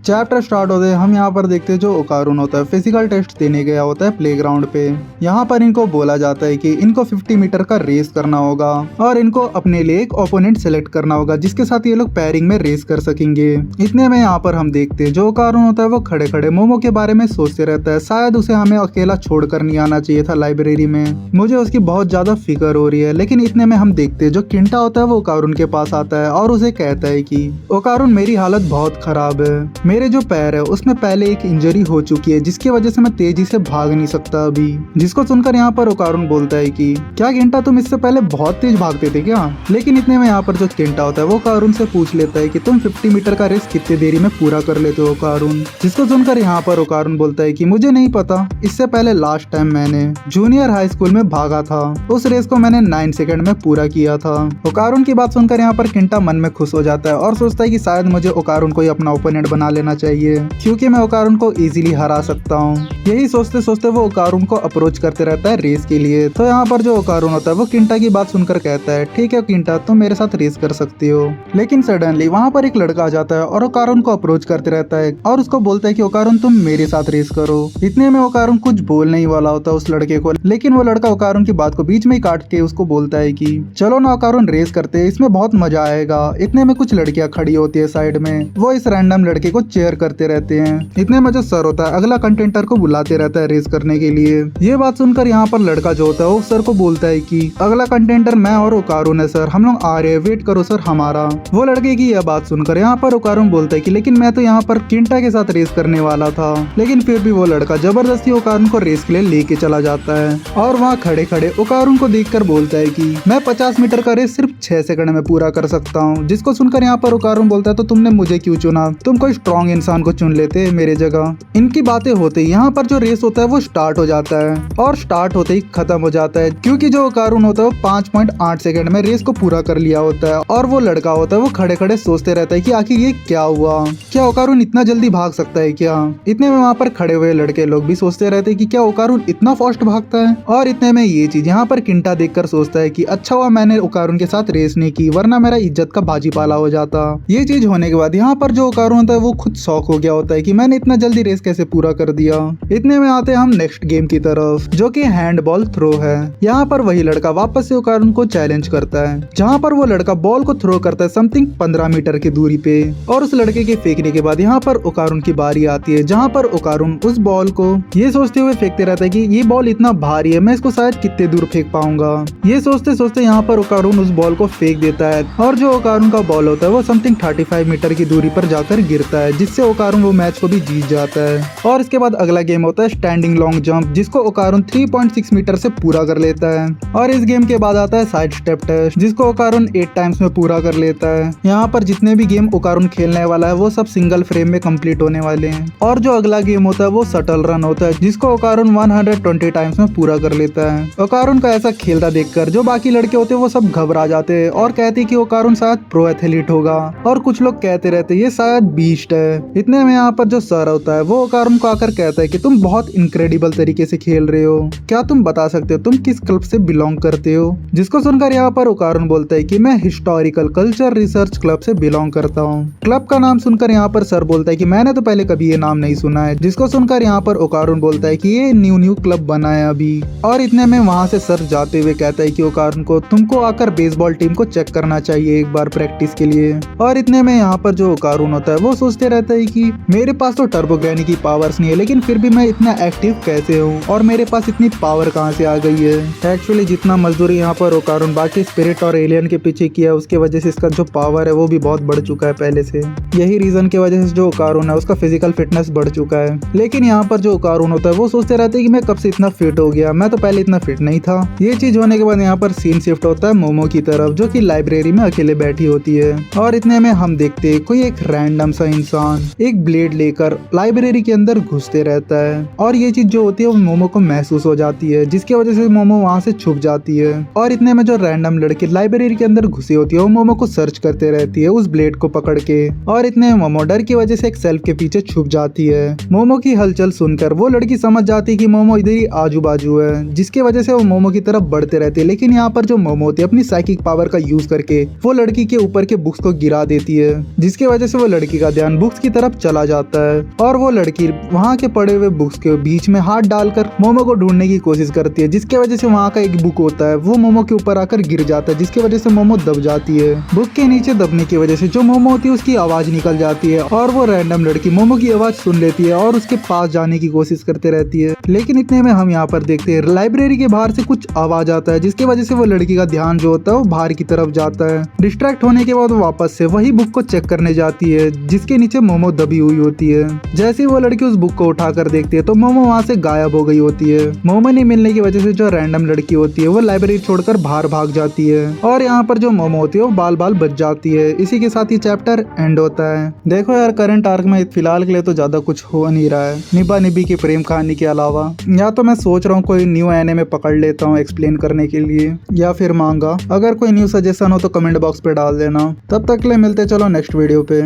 Chapter start होते हम यहाँ पर देखते हैं जो ओकारुन होता है फिजिकल टेस्ट देने गया होता है प्लेग्राउंड पे। यहाँ पर इनको बोला जाता है कि इनको 50 मीटर का रेस करना होगा और इनको अपने लिए एक ओपोनेंट सेलेक्ट करना होगा जिसके साथ ये लोग पैरिंग में रेस कर सकेंगे। इतने में यहाँ पर हम देखते हैं जो ओकारुन होता है वो खड़े खड़े मोमो के बारे में सोचते रहता है, शायद उसे हमें अकेला छोड़कर नहीं आना चाहिए था लाइब्रेरी में, मुझे उसकी बहुत ज्यादा फिक्र हो रही है। लेकिन इतने में हम देखते हैं जो किंटा होता है वो ओकारुन के पास आता है और उसे कहता है कि ओकारुन मेरी हालत बहुत खराब है, मेरे जो पैर है उसमें पहले एक इंजरी हो चुकी है जिसकी वजह से मैं तेजी से भाग नहीं सकता अभी। जिसको सुनकर यहाँ पर ओकारुन बोलता है कि क्या किंटा तुम इससे पहले बहुत तेज भागते थे क्या। लेकिन इतने में यहाँ पर जो किंटा होता है वो ओकारुन से पूछ लेता है कि तुम 50 मीटर का रेस कितनी देरी में पूरा कर लेते हो ओकारुन। जिसको सुनकर यहाँ पर ओकारुन बोलता है कि मुझे नहीं पता, इससे पहले लास्ट टाइम मैंने जूनियर हाई स्कूल में भागा था, उस रेस को मैंने 9 सेकंड में पूरा किया था। ओकारुन की बात सुनकर यहाँ पर किंटा मन में खुश हो जाता है और सोचता है कि शायद मुझे ओकारुन को ही अपना ओपोनेंट बना लेना चाहिए क्योंकि मैं ओकारुन को इजीली हरा सकता हूँ। यही सोचते सोचते वो ओकारुन को अप्रोच करते रहता है रेस के लिए। तो यहाँ पर जो ओकारुन होता है वो किंटा की बात सुनकर कहता है ठीक है किंटा तुम मेरे साथ रेस कर सकती हो। लेकिन सडनली वहाँ पर एक लड़का आ जाता है और ओकारुन को अप्रोच करते रहता है और उसको बोलता है कि ओकारुन तुम मेरे साथ रेस करो। इतने में ओकारुन कुछ बोल नहीं वाला होता उस लड़के को, लेकिन वो लड़का ओकारुन की बात को बीच में ही काट के उसको बोलता है कि चलो ना ओकारुन रेस करते हैं, इसमें बहुत मजा आएगा। इतने में कुछ लड़कियां खड़ी होती है साइड में, वो इस रैंडम लड़के को चेयर करते रहते हैं। इतने में जो सर होता है अगला कंटेंटर को बुलाते रहता है रेस करने के लिए। ये बात सुनकर यहाँ पर लड़का जो होता है वो सर को बोलता है कि अगला कंटेंटर मैं और ओकारुन है सर, हम लोग आ रहे हैं, वेट करो सर हमारा। वो लड़के की यह बात सुनकर यहाँ पर ओकारुन बोलता है कि लेकिन मैं तो यहाँ पर किंटा के साथ रेस करने वाला था। लेकिन फिर भी वो लड़का जबरदस्ती ओकारुन को रेस के लिए लेके चला जाता है और वहाँ खड़े खड़े ओकारुन को देखकर बोलता है कि मैं 50 मीटर का रेस सिर्फ 6 सेकंड में पूरा कर सकता हूँ। जिसको सुनकर यहाँ पर ओकारुन बोलता है तो तुमने मुझे क्यों चुना, तुम कोई स्ट्रॉन्ग इंसान को चुन लेते मेरे जगह। इनकी बातें होते ही यहाँ पर जो रेस होता है वो स्टार्ट हो जाता है और स्टार्ट होते ही खत्म हो जाता है क्योंकि जो ओकारुन होता है वो 5.8 सेकंड में रेस को पूरा कर लिया होता है और वो लड़का होता है वो खड़े खड़े सोचते रहता है कि आखिर ये क्या हुआ, क्या ओकारुन इतना जल्दी भाग सकता है क्या। इतने में वहाँ पर खड़े हुए लड़के लोग भी सोचते रहते हैं कि क्या ओकारुन इतना फास्ट भागता है। और इतने में ये चीज यहाँ पर किंटा देखकर सोचता है कि अच्छा हुआ मैंने ओकारुन के साथ रेस नहीं की, वरना मेरा इज्जत का बाजीपाला हो जाता। ये चीज होने के बाद यहाँ पर जो ओकारुन होता है वो खुद शॉक हो गया होता है कि मैंने इतना जल्दी रेस कैसे पूरा कर दिया। इतने में आते हैं हम नेक्स्ट गेम की तरफ जो कि हैंडबॉल थ्रो है। यहाँ पर वही लड़का वापस से ओकारुन को चैलेंज करता है जहाँ पर वो लड़का बॉल को थ्रो करता है समथिंग 15 मीटर की दूरी पे और उस लड़के के फेंकने के बाद यहाँ पर ओकारुन की बारी आती है जहाँ पर ओकारुन उस बॉल को ये सोचते हुए फेंकते रहता है कि ये बॉल इतना भारी है, मैं इसको शायद कितने दूर फेंक पाऊंगा। ये सोचते सोचते यहाँ पर ओकारुन उस बॉल को फेंक देता है और जो ओकारुन का बॉल होता है वो समथिंग 35 मीटर की दूरी पर जाकर गिरता है जिससे ओकारुन वो मैच को भी जीत जाता है। और इसके बाद अगला गेम होता है स्टैंडिंग लॉन्ग जंप जिसको ओकारुन 3.6 मीटर से पूरा कर लेता है। और इस गेम के बाद आता है साइड स्टेप टेस्ट जिसको ओकारुन 8 टाइम्स में पूरा कर लेता है। यहाँ पर जितने भी गेम ओकारुन खेलने वाला है वो सब सिंगल फ्रेम में कंप्लीट होने वाले हैं। और जो अगला गेम होता है वो शटल रन होता है जिसको ओकारुन 120 टाइम्स में पूरा कर लेता है। ओकारुन का ऐसा खेलता देखकर जो बाकी लड़के होते हैं वो सब घबरा जाते हैं और कहते हैं कि ओकारुन शायद प्रो एथलीट होगा और कुछ लोग कहते रहते हैं ये शायद बीस्ट है। इतने में यहाँ पर जो सर होता है वो ओकारुन को आकर कहता है कि तुम बहुत इनक्रेडिबल तरीके से खेल रहे हो, क्या तुम बता सकते हो तुम किस क्लब से बिलोंग करते हो। जिसको सुनकर यहाँ पर ओकारुन बोलता है कि मैं हिस्टोरिकल कल्चर रिसर्च क्लब से बिलोंग करता हूँ। क्लब का नाम सुनकर यहाँ पर सर बोलता है कि मैंने तो पहले कभी ये नाम नहीं सुना है। जिसको सुनकर यहाँ पर ओकारुन बोलता है कि ये न्यू क्लब बना है अभी। और इतने में वहाँ से सर जाते हुए कहता है कि ओकारुन को तुमको आकर बेसबॉल टीम को चेक करना चाहिए एक बार प्रैक्टिस के लिए। और इतने में यहाँ पर जो ओकारुन होता है वो सोचते रहता है कि मेरे पास तो टर्बो ग्रैनी की पावर्स नहीं है, लेकिन फिर भी मैं इतना एक्टिव कैसे हूँ और मेरे पास इतनी पावर कहाँ से आ गई है। एक्चुअली जितना मजदूरी यहाँ पर ओकारुन बाकी स्पिरिट और एलियन के पीछे किया उसके वजह से इसका जो पावर है वो भी बहुत बढ़ चुका है पहले से। यही रीजन की वजह से जो ओकारुन है उसका फिजिकल फिटनेस बढ़ चुका है। लेकिन यहाँ पर जो ओकारुन होता है वो सोचते रहते हैं कि मैं कब से इतना फिट हो गया, मैं तो पहले इतना फिट नहीं था। ये चीज होने के बाद यहाँ पर सीन शिफ्ट होता है मोमो की तरफ जो कि लाइब्रेरी में अकेले बैठी होती है। और इतने में हम देखते हैं कोई एक रैंडम सा इंसान एक ब्लेड लेकर लाइब्रेरी के अंदर घुसते रहता है और ये चीज जो होती है वो मोमो को महसूस हो जाती है जिसकी वजह से मोमो वहाँ से छुप जाती है। और इतने में जो रैंडम लड़की लाइब्रेरी के अंदर घुसी होती है वो मोमो को सर्च करते रहती है उस ब्लेड को पकड़ के। और इतने में मोमो डर की वजह से एक सेल्फ के पीछे छुप जाती है। मोमो की हलचल सुनकर वो लड़की समझ जाती है कि मोमो इधर ही आजू बाजू है जिसकी वजह से वो मोमो की तरफ बढ़ते रहते हैं। लेकिन यहाँ पर जो मोमो होती है अपनी साइकिक पावर का यूज करके वो लड़की के ऊपर के बुक्स को गिरा देती है जिसकी वजह से वो लड़की का ध्यान बुक्स बुक्स की तरफ चला जाता है और वो लड़की वहाँ के पड़े हुए बुक्स के बीच में हाथ डालकर मोमो को ढूंढने की कोशिश करती है, जिसके वजह से वहाँ का एक बुक होता है वो मोमो के ऊपर आकर गिर जाता है, जिसकी वजह से मोमो दब जाती है। बुक के नीचे दबने की वजह से जो मोमो होती है उसकी आवाज निकल जाती है और वो रैंडम लड़की मोमो की आवाज सुन लेती है और उसके पास जाने की कोशिश करते रहती है। लेकिन इतने में हम यहाँ पर देखते हैं लाइब्रेरी के बाहर से कुछ आवाज आता है, जिसकी वजह से वो लड़की का ध्यान जो होता है वो बाहर की तरफ जाता है। डिस्ट्रैक्ट होने के बाद वो वापस से वही बुक को चेक करने जाती है जिसके नीचे मोमो दबी हुई होती है। जैसे ही वो लड़की उस बुक को उठाकर देखती है तो मोमो वहाँ से गायब हो गई होती है। मोमो नहीं मिलने की वजह से जो रैंडम लड़की होती है वो लाइब्रेरी छोड़कर बाहर भाग जाती है और यहाँ पर जो मोमो होती है वो बाल बाल बच जाती है। इसी के साथ ही चैप्टर एंड होता है। देखो यार, करंट आर्क में फिलहाल के लिए तो ज्यादा कुछ हो नहीं रहा है निभा निभी की प्रेम कहानी के अलावा। या तो मैं सोच रहा हूँ कोई न्यू एनिमे पकड़ लेता हूँ एक्सप्लेन करने के लिए, या फिर मांगा। अगर कोई न्यू सजेशन हो तो कमेंट बॉक्स पे डाल देना। तब तक के लिए मिलते चलो नेक्स्ट वीडियो पे।